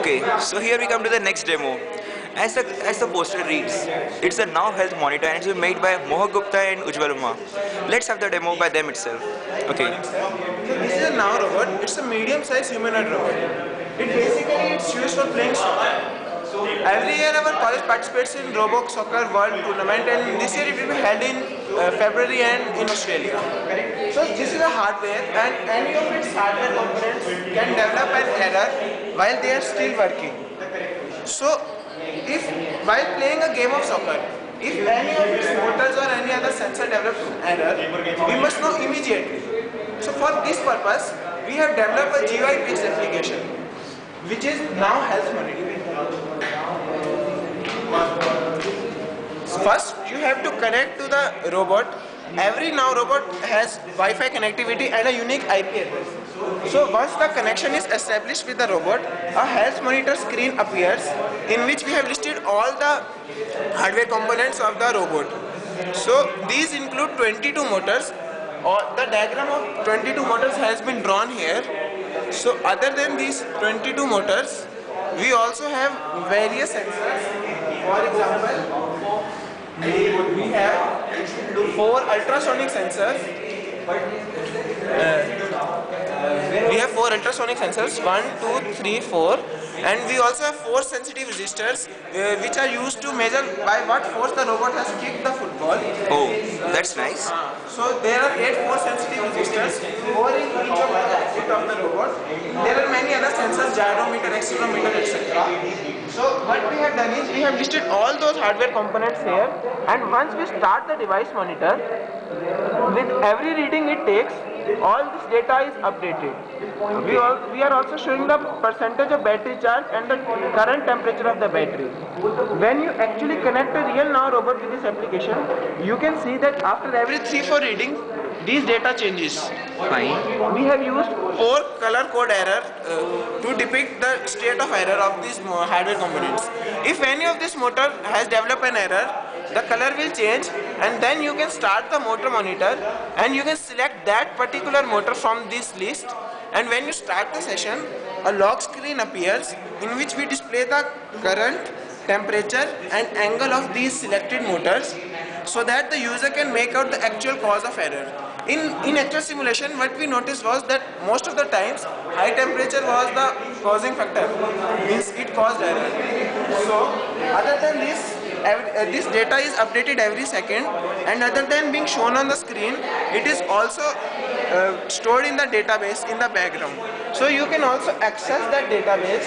Okay, so here we come to the next demo. As the poster reads, it's a Now Health monitor and it's made by Mohak Gupta and Ujjwal Uma. Let's have the demo by them itself. Good Okay. morning, sir. So this is a Now robot. It's a medium-sized humanoid robot. It's used for playing soccer. Every year our college participates in Robo Soccer World Tournament, and this year it will be held in February and in Australia. So this is a hardware, and any of its hardware components can develop an error while they are still working. So if while playing a game of soccer, if any of its motors or any other sensor develops an error, we must know immediately. So for this purpose, we have developed a GUI-based application, which is Now Health Monitoring. First, you have to connect to the robot. Every Now robot has Wi-Fi connectivity and a unique IP address. So once the connection is established with the robot, a health monitor screen appears in which we have listed all the hardware components of the robot. So these include 22 motors. The diagram of 22 motors has been drawn here. So other than these 22 motors, we also have various sensors. For example, we have 4 ultrasonic sensors. We have 4 ultrasonic sensors, 1, 2, 3, 4, and we also have 4 sensitive resistors which are used to measure by what force the robot has kicked the football. Oh, that's nice. So there are 8 force sensitive resistors, 4 in each of the output of the robot. There are many other sensors, gyrometer, accelerometer, etc. So what we have done is we have listed all those hardware components here, and once we start the device monitor, with every reading it takes, all this data is updated. We are also showing the percentage of battery charge and the current temperature of the battery. When you actually connect a real Now robot with this application, you can see that after every 3-4 readings, these data changes. Fine. We have used 4 color code error to depict the state of error of these hardware components. If any of this motor has developed an error, the color will change, and then you can start the motor monitor and you can select that particular motor from this list, and when you start the session, a lock screen appears in which we display the current, temperature and angle of these selected motors so that the user can make out the actual cause of error. In actual simulation, what we noticed was that most of the times high temperature was the causing factor, means it caused error. So other than this, this data is updated every second, and other than being shown on the screen, it is also stored in the database in the background. So you can also access that database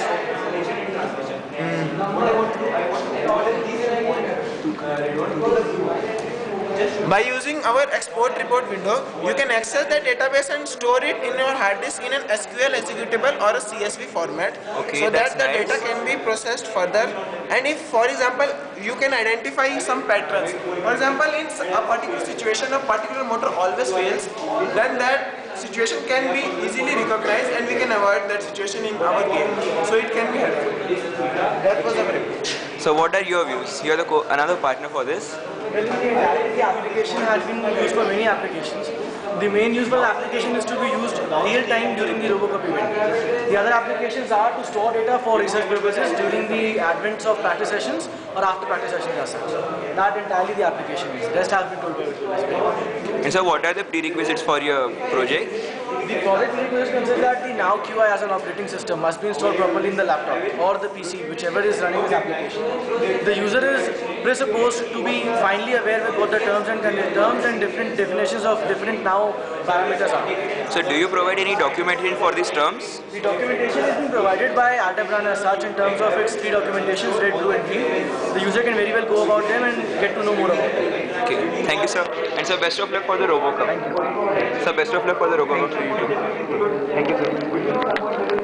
by using our export report window. You can access the database and store it in your hard disk in an SQL executable or a CSV format, Okay, so that's that the nice. data can be processed further. And if, for example, you can identify some patterns, for example, in a particular situation a particular motor always fails, then that situation can be easily recognized and we can avoid that situation in our game. So it can be helpful. That was a very So what are your views? You're another partner for this. Well, in the entirety, the application has been used for many applications. The main useful application is to be used real time during the RoboCup event. The other applications are to store data for research purposes during the advents of practice sessions or after practice sessions as such. That entirely the application is. Rest has been told by Vijay. And so what are the prerequisites for your project? The project prerequisites consider that the Now QI as an operating system must be installed properly in the laptop or the PC, whichever is running this application. The user is presupposed to be finally aware with what the terms and different definitions of different Now parameters are. So do you provide any documentation for these terms? The documentation has been provided by Aldebaran as such in terms of its 3 documentations, red, blue and green. The user can very well go about them and get to know more about them. Okay, thank you sir. And so best of luck for the RoboCup. Thank you. So best of luck for the RoboCup. Thank you sir.